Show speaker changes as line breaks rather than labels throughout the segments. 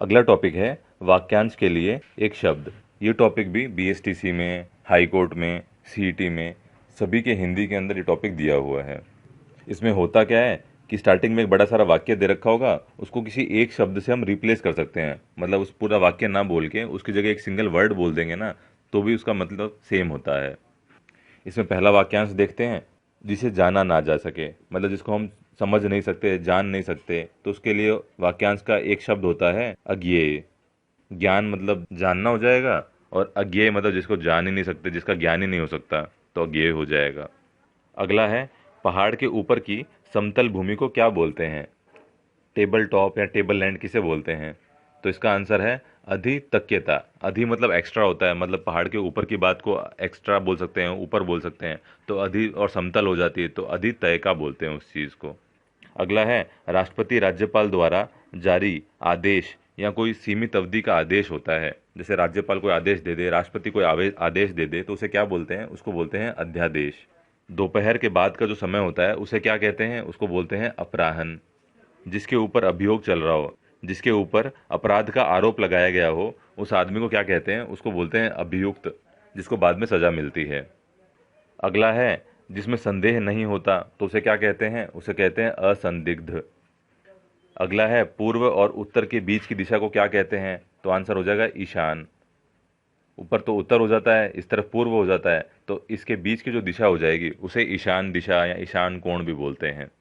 अगला टॉपिक है वाक्यांश के लिए एक शब्द। ये टॉपिक भी बीएसटीसी में, हाई कोर्ट में, सीईटी में, सभी के हिंदी के अंदर ये टॉपिक दिया हुआ है। इसमें होता क्या है कि स्टार्टिंग में एक बड़ा सारा वाक्य दे रखा होगा, उसको किसी एक शब्द से हम रिप्लेस कर सकते हैं। मतलब उस पूरा वाक्य ना बोल के उसकी जगह एक सिंगल वर्ड बोल देंगे ना, तो भी उसका मतलब सेम होता है। इसमें पहला वाक्यांश देखते हैं, जिसे जाना ना जा सके, मतलब जिसको हम समझ नहीं सकते, जान नहीं सकते, तो उसके लिए वाक्यांश का एक शब्द होता है अज्ञेय। ज्ञान मतलब जानना हो जाएगा, और अज्ञेय मतलब जिसको जान ही नहीं सकते, जिसका ज्ञान ही नहीं हो सकता, तो अज्ञेय हो जाएगा। अगला है, पहाड़ के ऊपर की समतल भूमि को क्या बोलते हैं? टेबल टॉप या टेबल लैंड किसे बोलते हैं? तो इसका आंसर है अधितक्यता। अधि मतलब एक्स्ट्रा होता है, मतलब पहाड़ के ऊपर की बात को एक्स्ट्रा बोल सकते हैं, ऊपर बोल सकते हैं, तो अधि और समतल हो जाती है, तो अधितयका बोलते हैं उस चीज़ को। अगला है, राष्ट्रपति राज्यपाल द्वारा जारी आदेश या कोई सीमित अवधि का आदेश होता है। जैसे राज्यपाल कोई आदेश दे दे, राष्ट्रपति कोई आदेश दे दे, तो उसे क्या बोलते हैं? उसको बोलते हैं अध्यादेश। दोपहर के बाद का जो समय होता है उसे क्या कहते हैं? उसको बोलते हैं अपराह्न। जिसके ऊपर अभियोग चल रहा हो, जिसके ऊपर अपराध का आरोप लगाया गया हो, उस आदमी को क्या कहते हैं? उसको बोलते हैं अभियुक्त, जिसको बाद में सजा मिलती है। अगला है, जिसमें संदेह नहीं होता, तो उसे क्या कहते हैं? उसे कहते हैं असंदिग्ध। अगला है, पूर्व और उत्तर के बीच की दिशा को क्या कहते हैं? तो आंसर हो जाएगा ईशान। ऊपर तो उत्तर हो जाता है, इस तरफ पूर्व हो जाता है, तो इसके बीच की जो दिशा हो जाएगी उसे ईशान दिशा या ईशान कोण भी बोलते हैं।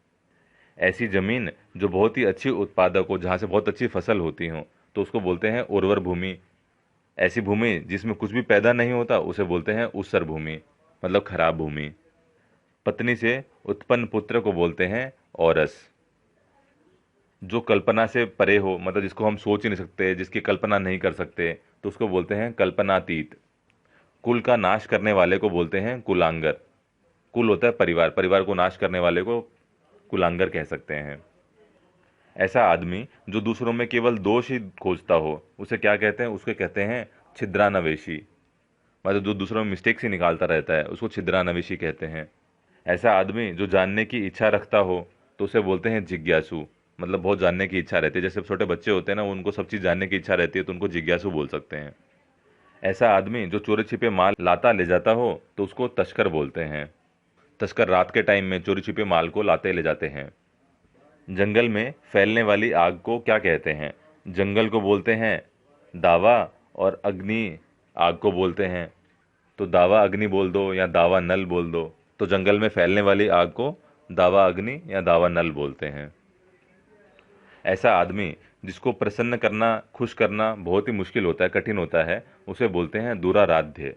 ऐसी जमीन जो बहुत ही अच्छी उत्पादक हो, जहाँ से बहुत अच्छी फसल होती हो, तो उसको बोलते हैं उर्वर भूमि। ऐसी भूमि जिसमें कुछ भी पैदा नहीं होता, उसे बोलते हैं ऊसर भूमि, मतलब खराब भूमि। पत्नी से उत्पन्न पुत्र को बोलते हैं औरस। जो कल्पना से परे हो, मतलब जिसको हम सोच ही नहीं सकते, जिसकी कल्पना नहीं कर सकते, तो उसको बोलते हैं कल्पनातीत। कुल का नाश करने वाले को बोलते हैं कुलांगर। कुल होता है परिवार, परिवार को नाश करने वाले को कुलांगर कह सकते हैं। ऐसा आदमी जो दूसरों में केवल दोष ही खोजता हो, उसे क्या कहते हैं? उसके कहते हैं छिद्रानवेशी। मतलब जो दूसरों में मिस्टेक्स ही निकालता रहता है, उसको छिद्रानवेशी कहते हैं। ऐसा आदमी जो जानने की इच्छा रखता हो, तो उसे बोलते हैं जिज्ञासु। मतलब बहुत जानने की इच्छा रहती है, जैसे छोटे बच्चे होते हैं ना, उनको सब चीज़ जानने की इच्छा रहती है, तो उनको जिज्ञासु बोल सकते हैं। ऐसा आदमी जो चोरी छिपे माल लाता ले जाता हो, तो उसको तस्कर बोलते हैं। तस्कर रात के टाइम में चोरी छिपे माल को लाते ले जाते हैं। जंगल में फैलने वाली आग को क्या कहते हैं? जंगल को बोलते हैं दावा, और अग्नि आग को बोलते हैं। तो दावा अग्नि बोल दो या दावा नल बोल दो, तो जंगल में फैलने वाली आग को दावा अग्नि या दावा नल बोलते हैं। ऐसा आदमी जिसको प्रसन्न करना, खुश करना बहुत ही मुश्किल होता है, कठिन होता है, उसे बोलते हैं दुराराध्य।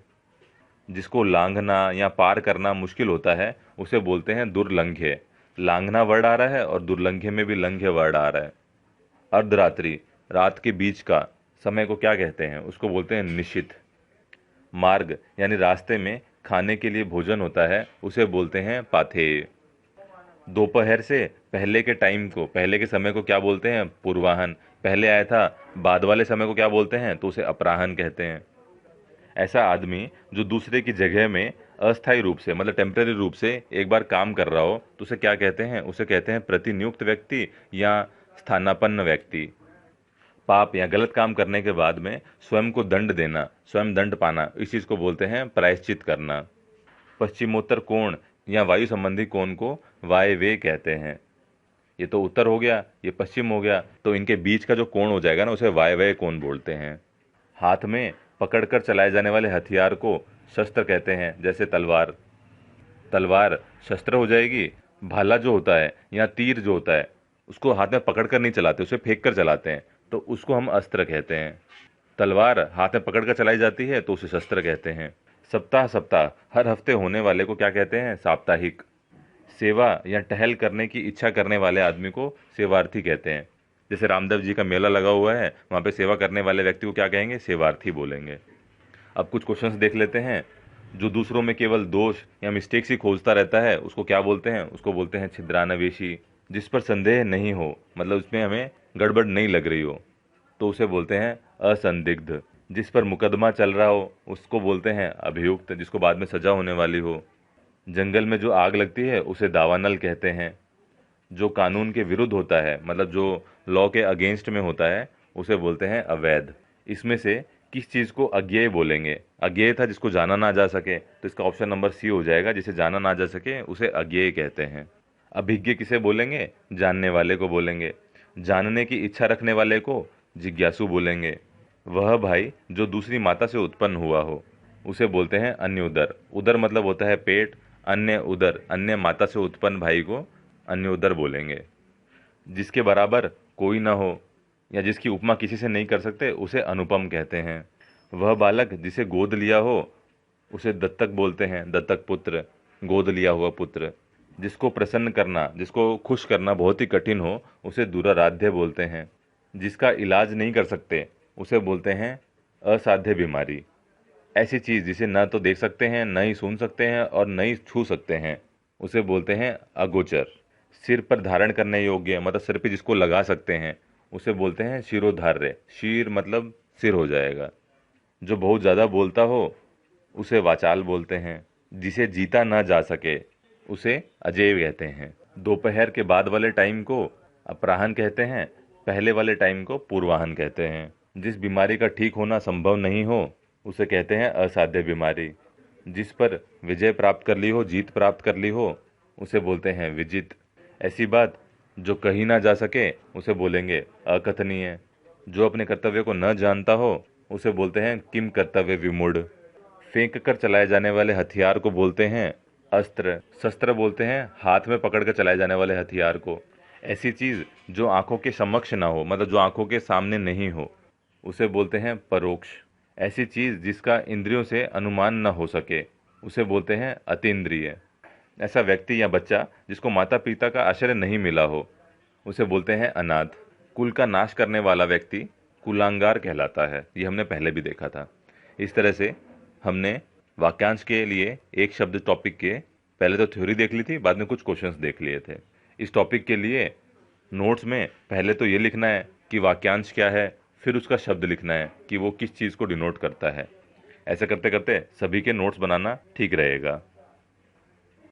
जिसको लांघना या पार करना मुश्किल होता है, उसे बोलते हैं दुर्लंघ्य। लांघना वर्ड आ रहा है और दुर्लंघ्य में भी लंघ्य वर्ड आ रहा है। अर्धरात्रि, रात के बीच का समय को क्या कहते हैं? उसको बोलते हैं निशिथ। मार्ग यानी रास्ते में खाने के लिए भोजन होता है, उसे बोलते हैं पाथेय। दोपहर से पहले के टाइम को, पहले के समय को क्या बोलते हैं? पूर्वाहन। पहले आया था, बाद वाले समय को क्या बोलते हैं? तो उसे अपराहन कहते हैं। ऐसा आदमी जो दूसरे की जगह में अस्थायी रूप से, मतलब टेम्परेरी रूप से एक बार काम कर रहा हो, तो उसे क्या कहते हैं? उसे कहते हैं प्रतिनियुक्त व्यक्ति या स्थानापन्न व्यक्ति। पाप या गलत काम करने के बाद में स्वयं को दंड देना, स्वयं दंड पाना, इस चीज को बोलते हैं प्रायश्चित करना। पश्चिमोत्तर कोण या वायु संबंधी कोण को वायव्य कहते हैं। ये तो उत्तर हो गया, ये पश्चिम हो गया, तो इनके बीच का जो कोण हो जाएगा ना, उसे वायव्य कोण बोलते हैं। हाथ में पकड़कर चलाए जाने वाले हथियार को शस्त्र कहते हैं, जैसे तलवार। तलवार शस्त्र हो जाएगी। भाला जो होता है या तीर जो होता है, उसको हाथ में पकड़कर नहीं चलाते, उसे फेंक कर चलाते हैं, तो उसको हम अस्त्र कहते हैं। तलवार हाथ में पकड़कर चलाई जाती है, तो उसे शस्त्र कहते हैं। सप्ताह सप्ताह, हर हफ्ते होने वाले को क्या कहते हैं? साप्ताहिक। सेवा या टहल करने की इच्छा करने वाले आदमी को सेवार्थी कहते हैं। जैसे रामदेव जी का मेला लगा हुआ है, वहाँ पे सेवा करने वाले व्यक्ति को क्या कहेंगे? सेवार्थी बोलेंगे। अब कुछ क्वेश्चंस देख लेते हैं। जो दूसरों में केवल दोष या मिस्टेक्स ही खोजता रहता है, उसको क्या बोलते हैं? उसको बोलते हैं छिद्रानवेशी। जिस पर संदेह नहीं हो, मतलब उसमें हमें गड़बड़ नहीं लग रही हो, तो उसे बोलते हैं असंदिग्ध। जिस पर मुकदमा चल रहा हो, उसको बोलते हैं अभियुक्त, जिसको बाद में सजा होने वाली हो। जंगल में जो आग लगती है, उसे दावानल कहते हैं। जो कानून के विरुद्ध होता है, मतलब जो लॉ के अगेंस्ट में होता है, उसे बोलते हैं अवैध। इसमें से किस चीज़ को अज्ञेय बोलेंगे? अज्ञेय था जिसको जाना ना जा सके, तो इसका ऑप्शन नंबर सी हो जाएगा। जिसे जाना ना जा सके उसे अज्ञेय कहते हैं। अभिज्ञ किसे बोलेंगे? जानने वाले को बोलेंगे। जानने की इच्छा रखने वाले को जिज्ञासु बोलेंगे। वह भाई जो दूसरी माता से उत्पन्न हुआ हो उसे बोलते हैं अन्य उदर। उदर मतलब होता है पेट, अन्य उदर, अन्य माता से उत्पन्न भाई को अन्य उदर बोलेंगे। जिसके बराबर कोई ना हो या जिसकी उपमा किसी से नहीं कर सकते उसे अनुपम कहते हैं। वह बालक जिसे गोद लिया हो उसे दत्तक बोलते हैं, दत्तक पुत्र, गोद लिया हुआ पुत्र। जिसको प्रसन्न करना, जिसको खुश करना बहुत ही कठिन हो उसे दुराराध्य बोलते हैं। जिसका इलाज नहीं कर सकते उसे बोलते हैं असाध्य बीमारी। ऐसी चीज़ जिसे न तो देख सकते हैं, न ही सुन सकते हैं और न ही छू सकते हैं उसे बोलते हैं अगोचर। सिर पर धारण करने योग्य मतलब सिर पे जिसको लगा सकते हैं उसे बोलते हैं शिरोधार्य। शीर मतलब सिर हो जाएगा। जो बहुत ज़्यादा बोलता हो उसे वाचाल बोलते हैं। जिसे जीता ना जा सके उसे अजेय कहते हैं। दोपहर के बाद वाले टाइम को अपराह्न कहते हैं, पहले वाले टाइम को पूर्वाह्न कहते हैं। जिस बीमारी का ठीक होना संभव नहीं हो उसे कहते हैं असाध्य बीमारी। जिस पर विजय प्राप्त कर ली हो, जीत प्राप्त कर ली हो उसे बोलते हैं विजित। ऐसी बात जो कही ना जा सके उसे बोलेंगे अकथनीय। जो अपने कर्तव्य को न जानता हो उसे बोलते हैं किम कर्तव्य विमूढ़। फेंक कर चलाए जाने वाले हथियार को बोलते हैं अस्त्र। शस्त्र बोलते हैं हाथ में पकड़ कर चलाए जाने वाले हथियार को। ऐसी चीज जो आंखों के समक्ष ना हो मतलब जो आंखों के सामने नहीं हो उसे बोलते हैं परोक्ष। ऐसी चीज जिसका इंद्रियों से अनुमान न हो सके उसे बोलते हैं अतीन्द्रिय। ऐसा व्यक्ति या बच्चा जिसको माता पिता का आश्रय नहीं मिला हो उसे बोलते हैं अनाथ। कुल का नाश करने वाला व्यक्ति कुलांगार कहलाता है। ये हमने पहले भी देखा था। इस तरह से हमने वाक्यांश के लिए एक शब्द टॉपिक के पहले तो थ्योरी देख ली थी, बाद में कुछ क्वेश्चंस देख लिए थे। इस टॉपिक के लिए नोट्स में पहले तो ये लिखना है कि वाक्यांश क्या है, फिर उसका शब्द लिखना है कि वो किस चीज़ को डिनोट करता है। ऐसा करते करते सभी के नोट्स बनाना ठीक रहेगा।